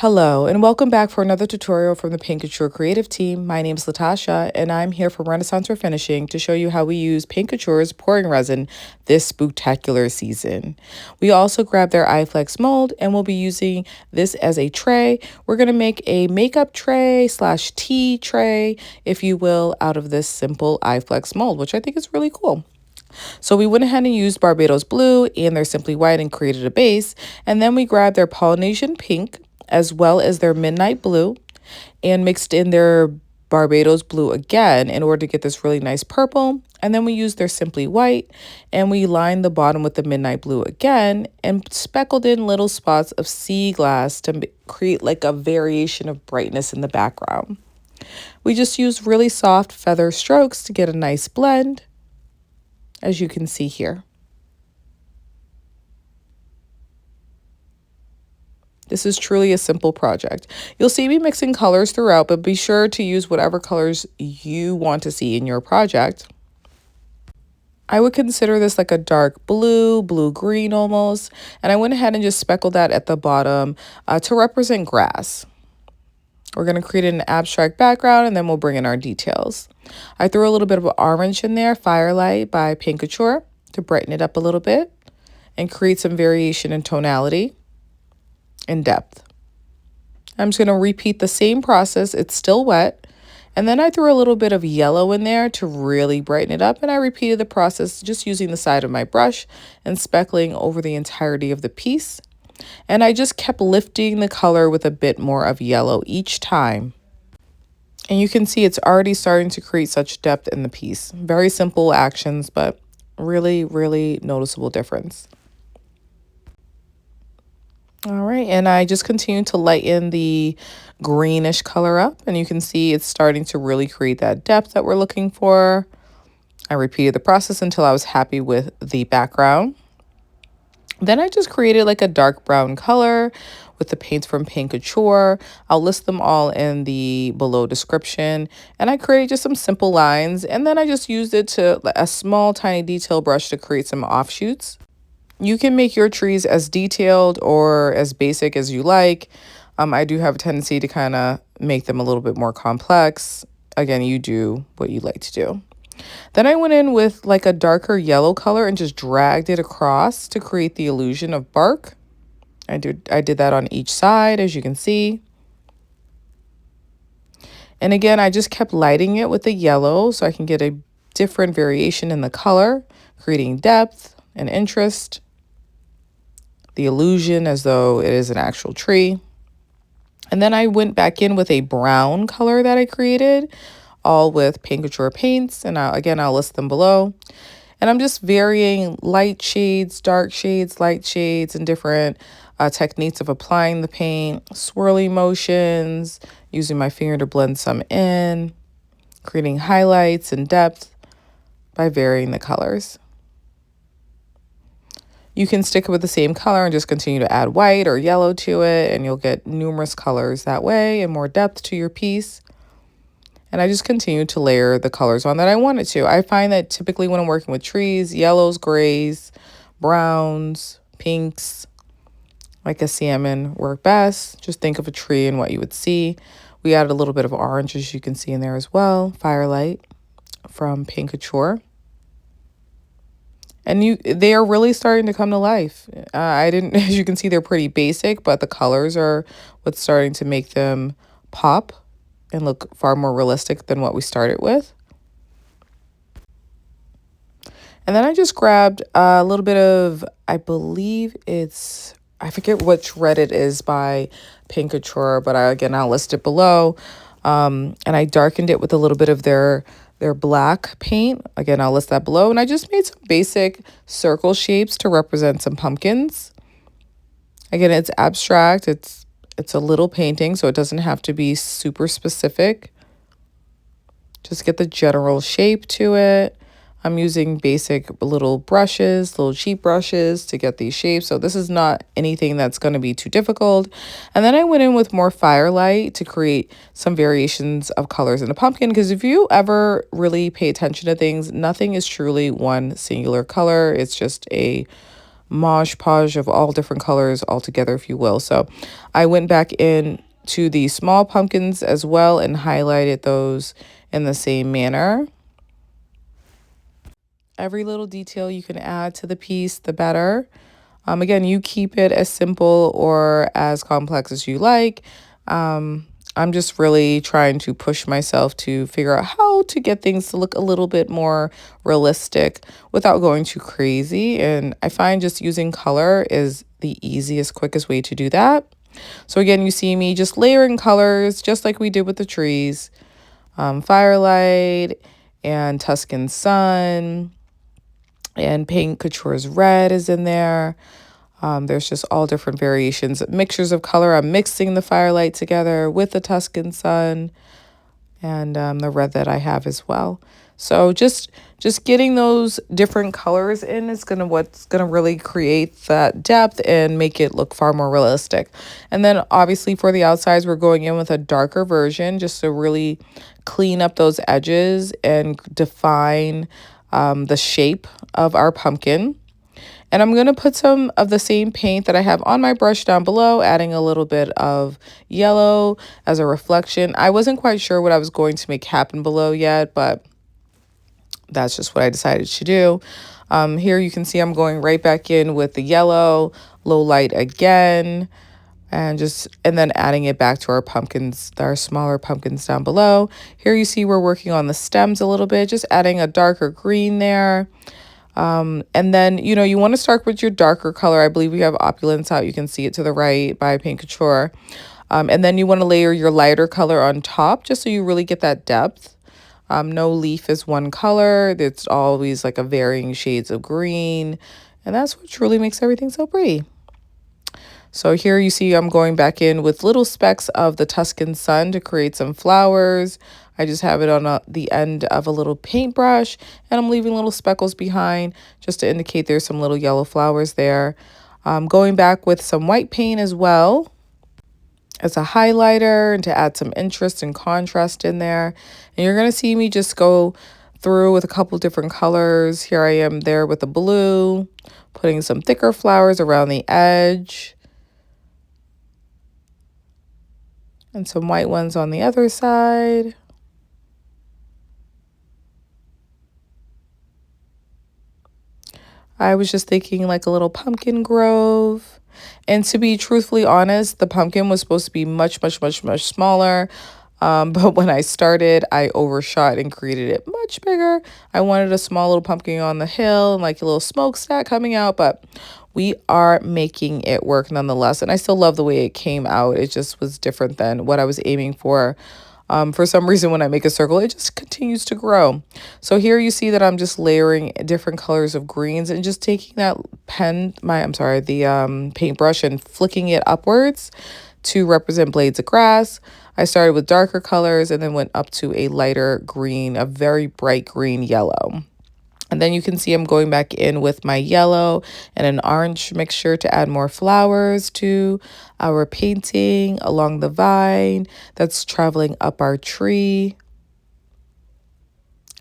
Hello, and welcome back for another tutorial from the Paint Couture creative team. My name is Latasha, and I'm here from Renaissance Refinishing to show you how we use Paint Couture's pouring resin this spectacular season. We also grabbed their IFlex mold, and we'll be using this as a tray. We're going to make a makeup tray / tea tray, if you will, out of this simple IFlex mold, which I think is really cool. So we went ahead and used Barbados blue and their Simply White and created a base, and then we grabbed their Polynesian pink as well as their midnight blue and mixed in their Barbados blue again in order to get this really nice purple. And then we used their Simply White and we lined the bottom with the midnight blue again and speckled in little spots of sea glass to create like a variation of brightness in the background. We just used really soft feather strokes to get a nice blend, as you can see here. This is truly a simple project. You'll see me mixing colors throughout, but be sure to use whatever colors you want to see in your project. I would consider this like a dark blue, blue-green almost, and I went ahead and just speckled that at the bottom to represent grass. We're going to create an abstract background, and then we'll bring in our details. I threw a little bit of orange in there, Firelight by Paint Couture, to brighten it up a little bit and create some variation in tonality and depth. I'm just going to repeat the same process. It's still wet. And then I threw a little bit of yellow in there to really brighten it up. And I repeated the process just using the side of my brush and speckling over the entirety of the piece. And I just kept lifting the color with a bit more of yellow each time. And you can see it's already starting to create such depth in the piece. Very simple actions, but really, really noticeable difference. All right, and I just continue to lighten the greenish color up, and you can see it's starting to really create that depth that we're looking for. I repeated the process until I was happy with the background. Then I just created like a dark brown color with the paints from Paint Couture. I'll list them all in the below description. And I created just some simple lines, and then I just used it to a small tiny detail brush to create some offshoots. You can make your trees as detailed or as basic as you like. I do have a tendency to kind of make them a little bit more complex. Again, you do what you like to do. Then I went in with like a darker yellow color and just dragged it across to create the illusion of bark. I did that on each side, as you can see. And again, I just kept lighting it with the yellow so I can get a different variation in the color, creating depth and interest. The illusion as though it is an actual tree. And then I went back in with a brown color that I created, all with Paint Couture paints. And I'll list them below. And I'm just varying light shades, dark shades, light shades, and different techniques of applying the paint, swirling motions, using my finger to blend some in, creating highlights and depth by varying the colors. You can stick with the same color and just continue to add white or yellow to it, and you'll get numerous colors that way and more depth to your piece. And I just continue to layer the colors on that I wanted to. I find that typically when I'm working with trees, yellows, grays, browns, pinks, like a salmon work best. Just think of a tree and what you would see. We added a little bit of orange, as you can see in there as well. Firelight from Paint Couture. And they are really starting to come to life. As you can see, they're pretty basic, but the colors are what's starting to make them pop and look far more realistic than what we started with. And then I just grabbed a little bit of, I forget which red it is by Paint Couture, but I'll list it below. And I darkened it with a little bit of their black paint. Again, I'll list that below. And I just made some basic circle shapes to represent some pumpkins. Again, it's abstract. It's a little painting, so it doesn't have to be super specific. Just get the general shape to it. I'm using basic little brushes, little cheap brushes to get these shapes. So this is not anything that's going to be too difficult. And then I went in with more Firelight to create some variations of colors in the pumpkin. Because if you ever really pay attention to things, nothing is truly one singular color. It's just a mosh podge of all different colors all together, if you will. So I went back in to the small pumpkins as well and highlighted those in the same manner. Every little detail you can add to the piece, the better. Again, you keep it as simple or as complex as you like. I'm just really trying to push myself to figure out how to get things to look a little bit more realistic without going too crazy. And I find just using color is the easiest, quickest way to do that. So again, you see me just layering colors just like we did with the trees. Firelight and Tuscan Sun and Paint Couture's red is in there. There's just all different variations, mixtures of color. I'm mixing the Firelight together with the Tuscan Sun and the red that I have as well. So just getting those different colors in is what's gonna really create that depth and make it look far more realistic. And then obviously for the outsides, we're going in with a darker version just to really clean up those edges and define the shape of our pumpkin. And I'm going to put some of the same paint that I have on my brush down below, adding a little bit of yellow as a reflection. I wasn't quite sure what I was going to make happen below yet, but that's just what I decided to do. Here you can see I'm going right back in with the yellow, low light again, and then adding it back to our pumpkins, our smaller pumpkins down below. Here you see we're working on the stems a little bit, just adding a darker green there. And then, you want to start with your darker color. I believe we have Opulence out. You can see it to the right by Paint Couture. And then you want to layer your lighter color on top just so you really get that depth. No leaf is one color. It's always like a varying shades of green. And that's what truly makes everything so pretty. So here you see I'm going back in with little specks of the Tuscan Sun to create some flowers. I just have it on the end of a little paintbrush, and I'm leaving little speckles behind just to indicate there's some little yellow flowers there. Going back with some white paint as well as a highlighter and to add some interest and contrast in there. And you're going to see me just go through with a couple different colors. Here I am there with the blue, putting some thicker flowers around the edge. And some white ones on the other side. I was just thinking like a little pumpkin grove. And to be truthfully honest, the pumpkin was supposed to be much, much, much, much smaller. But when I started, I overshot and created it much bigger. I wanted a small little pumpkin on the hill and like a little smokestack coming out, but we are making it work nonetheless. And I still love the way it came out. It just was different than what I was aiming for. For some reason, when I make a circle, it just continues to grow. So here you see that I'm just layering different colors of greens and just taking that the paintbrush and flicking it upwards to represent blades of grass. I started with darker colors and then went up to a lighter green, a very bright green yellow. And then you can see I'm going back in with my yellow and an orange mixture to add more flowers to our painting along the vine that's traveling up our tree.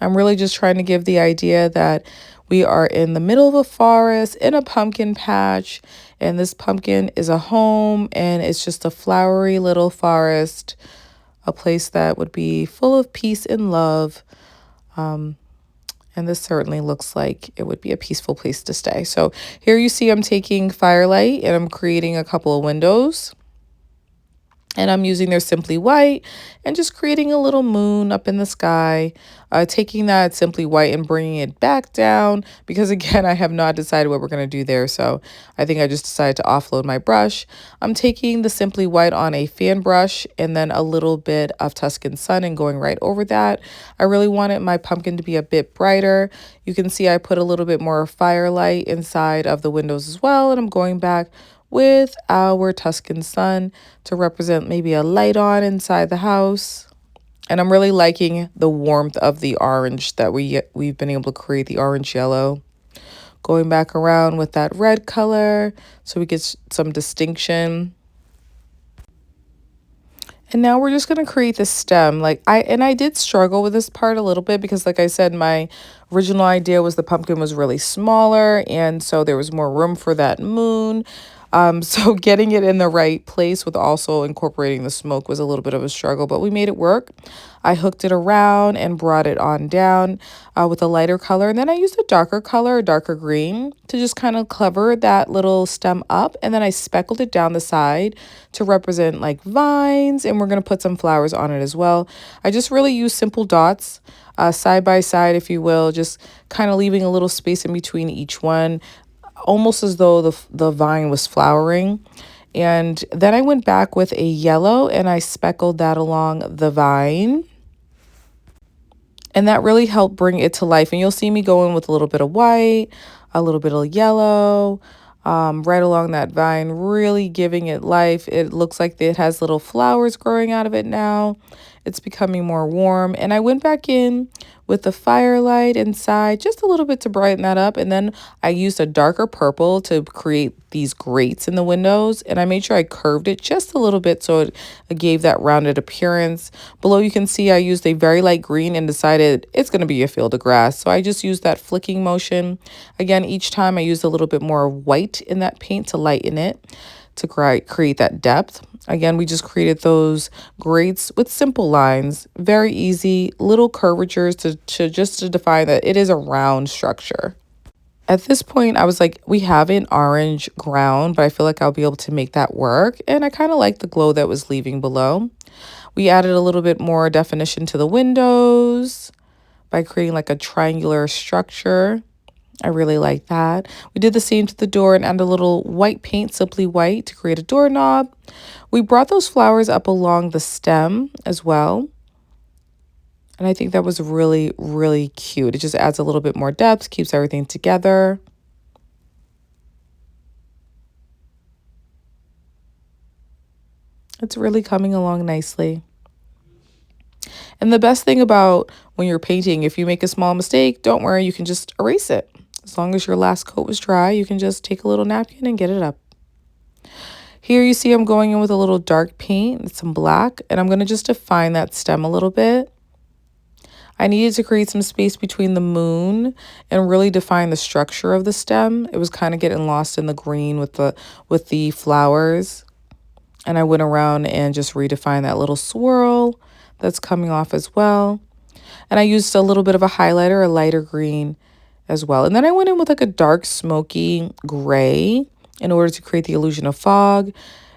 I'm really just trying to give the idea that we are in the middle of a forest in a pumpkin patch, and this pumpkin is a home and it's just a flowery little forest, a place that would be full of peace and love. And this certainly looks like it would be a peaceful place to stay. So here you see I'm taking Firelight and I'm creating a couple of windows. And I'm using their Simply White and just creating a little moon up in the sky, taking that Simply White and bringing it back down because, again, I have not decided what we're going to do there. So I think I just decided to offload my brush. I'm taking the Simply White on a fan brush and then a little bit of Tuscan Sun and going right over that. I really wanted my pumpkin to be a bit brighter. You can see I put a little bit more Firelight inside of the windows as well. And I'm going back with our Tuscan Sun to represent maybe a light on inside the house. And I'm really liking the warmth of the orange that we've been able to create, the orange yellow. Going back around with that red color so we get some distinction. And now we're just going to create the stem. I did struggle with this part a little bit because like I said, my original idea was the pumpkin was really smaller, and so there was more room for that moon. So getting it in the right place with also incorporating the smoke was a little bit of a struggle, but we made it work. I hooked it around and brought it on down with a lighter color. And then I used a darker color, a darker green, to just kind of cover that little stem up. And then I speckled it down the side to represent like vines. And we're going to put some flowers on it as well. I just really use simple dots side by side, if you will, just kind of leaving a little space in between each one, almost as though the vine was flowering. And then I went back with a yellow and I speckled that along the vine. And that really helped bring it to life. And you'll see me go in with a little bit of white, a little bit of yellow, right along that vine, really giving it life. It looks like it has little flowers growing out of it now. It's becoming more warm. And I went back in with the firelight inside just a little bit to brighten that up. And then I used a darker purple to create these grates in the windows. And I made sure I curved it just a little bit so it gave that rounded appearance. Below you can see I used a very light green and decided it's going to be a field of grass. So I just used that flicking motion. Again, each time I used a little bit more white in that paint to lighten it, to create that depth. Again, we just created those grates with simple lines, very easy, little curvatures to define that it is a round structure. At this point, I was like, we have an orange ground, but I feel like I'll be able to make that work. And I kind of like the glow that was leaving below. We added a little bit more definition to the windows by creating like a triangular structure. I really like that. We did the same to the door and added a little white paint, simply white, to create a doorknob. We brought those flowers up along the stem as well. And I think that was really, really cute. It just adds a little bit more depth, keeps everything together. It's really coming along nicely. And the best thing about when you're painting, if you make a small mistake, don't worry, you can just erase it. As long as your last coat was dry, you can just take a little napkin and get it up. Here you see I'm going in with a little dark paint and some black, and I'm going to just define that stem a little bit. I needed to create some space between the moon and really define the structure of the stem. It was kind of getting lost in the green with the flowers. And I went around and just redefined that little swirl that's coming off as well. And I used a little bit of a highlighter, a lighter green as well. And then I went in with like a dark smoky gray in order to create the illusion of fog.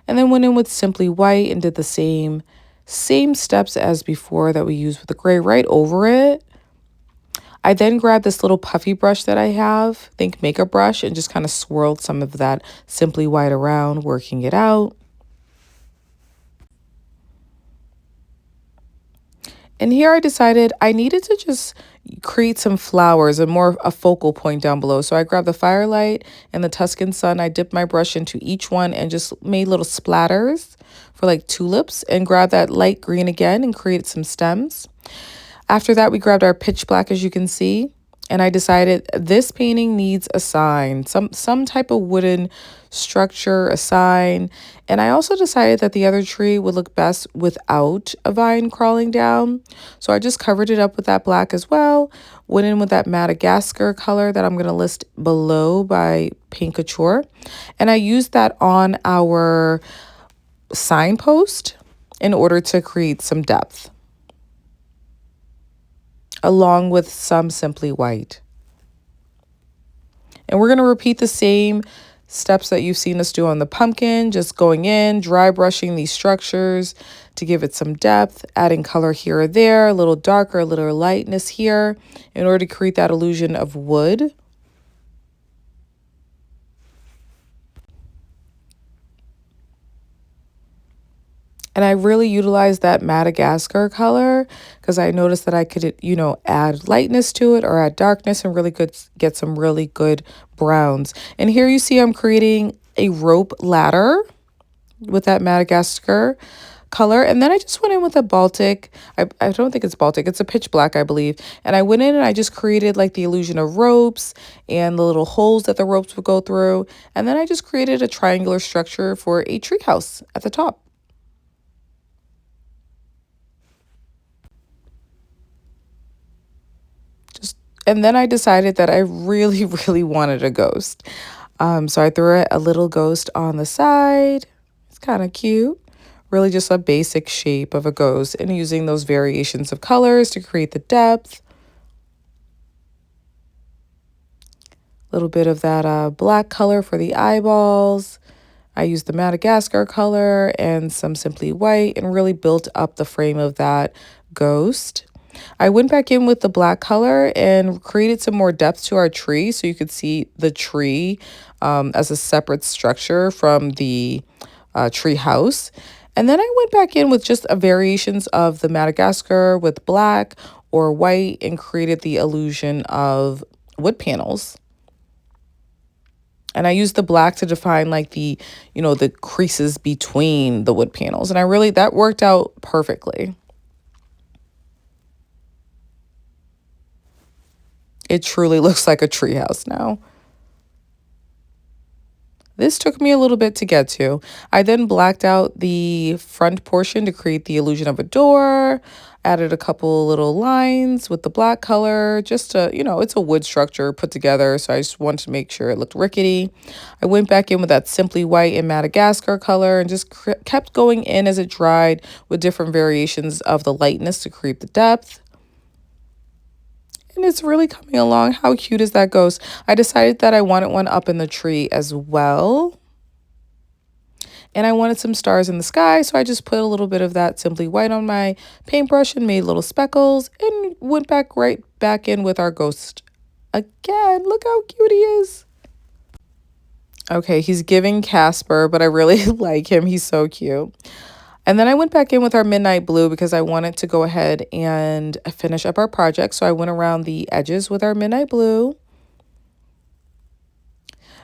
And then went in with simply white and did the same steps as before that we used with the gray right over it. I then grabbed this little puffy brush that I have, think makeup brush, and just kind of swirled some of that simply white around, working it out. And here I decided I needed to just create some flowers and more a focal point down below. So I grabbed the Firelight and the Tuscan Sun. I dipped my brush into each one and just made little splatters for like tulips, and grabbed that light green again and created some stems. After that, we grabbed our pitch black, as you can see. And I decided this painting needs a sign, some type of wooden structure, a sign. And I also decided that the other tree would look best without a vine crawling down. So I just covered it up with that black as well. Went in with that Madagascar color that I'm going to list below by Paint Couture. And I used that on our signpost in order to create some depth, along with some simply white. And we're going to repeat the same steps that you've seen us do on the pumpkin, just going in, dry brushing these structures to give it some depth, adding color here or there, a little darker, a little lightness here, in order to create that illusion of wood. And I really utilized that Madagascar color because I noticed that I could, add lightness to it or add darkness and really get some really good browns. And here you see I'm creating a rope ladder with that Madagascar color. And then I just went in with a Baltic. I don't think it's Baltic. It's a pitch black, I believe. And I went in and I just created like the illusion of ropes and the little holes that the ropes would go through. And then I just created a triangular structure for a treehouse at the top. And then I decided that I really, really wanted a ghost. So I threw a little ghost on the side. It's kind of cute. Really just a basic shape of a ghost, and using those variations of colors to create the depth. A little bit of that black color for the eyeballs. I used the Madagascar color and some Simply White and really built up the frame of that ghost. I went back in with the black color and created some more depth to our tree so you could see the tree as a separate structure from the tree house. And then I went back in with just a variations of the Madagascar with black or white and created the illusion of wood panels. And I used the black to define like the, the creases between the wood panels. And that worked out perfectly. It truly looks like a treehouse now. This took me a little bit to get to. I then blacked out the front portion to create the illusion of a door, added a couple little lines with the black color, just to, it's a wood structure put together, so I just wanted to make sure it looked rickety. I went back in with that Simply White and Madagascar color and just kept going in as it dried with different variations of the lightness to create the depth. And it's really coming along. How cute is that ghost? I decided that I wanted one up in the tree as well. And I wanted some stars in the sky, so I just put a little bit of that Simply White on my paintbrush and made little speckles and went right back in with our ghost again. Look how cute he is. Okay, he's giving Casper, but I really like him. He's so cute. And then I went back in with our midnight blue because I wanted to go ahead and finish up our project. So I went around the edges with our midnight blue.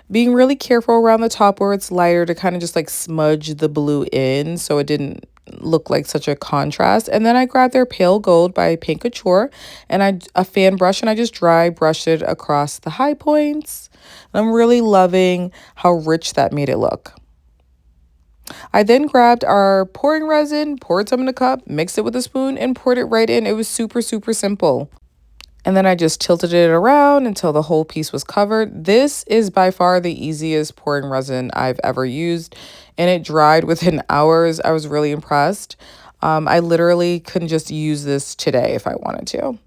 Being really careful around the top where it's lighter to kind of just like smudge the blue in so it didn't look like such a contrast. And then I grabbed their Pale Gold by Paint Couture and a fan brush, and I just dry brushed it across the high points. And I'm really loving how rich that made it look. I then grabbed our pouring resin, poured some in a cup, mixed it with a spoon, and poured it right in. It was super, super simple. And then I just tilted it around until the whole piece was covered. This is by far the easiest pouring resin I've ever used, and it dried within hours. I was really impressed. I literally couldn't just use this today if I wanted to.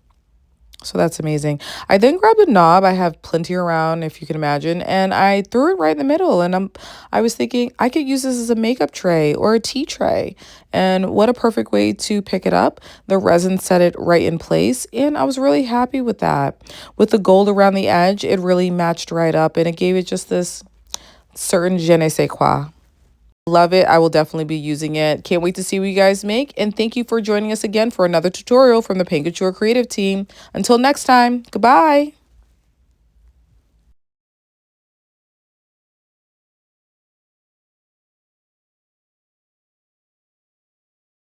So that's amazing. I then grabbed a knob. I have plenty around, if you can imagine, and I threw it right in the middle. And I was thinking I could use this as a makeup tray or a tea tray. And what a perfect way to pick it up. The resin set it right in place, and I was really happy with that. With the gold around the edge, it really matched right up, and it gave it just this certain je ne sais quoi. Love it. I will definitely be using it. Can't wait to see what you guys make. And thank you for joining us again for another tutorial from the Paint Couture creative team. Until next time, goodbye.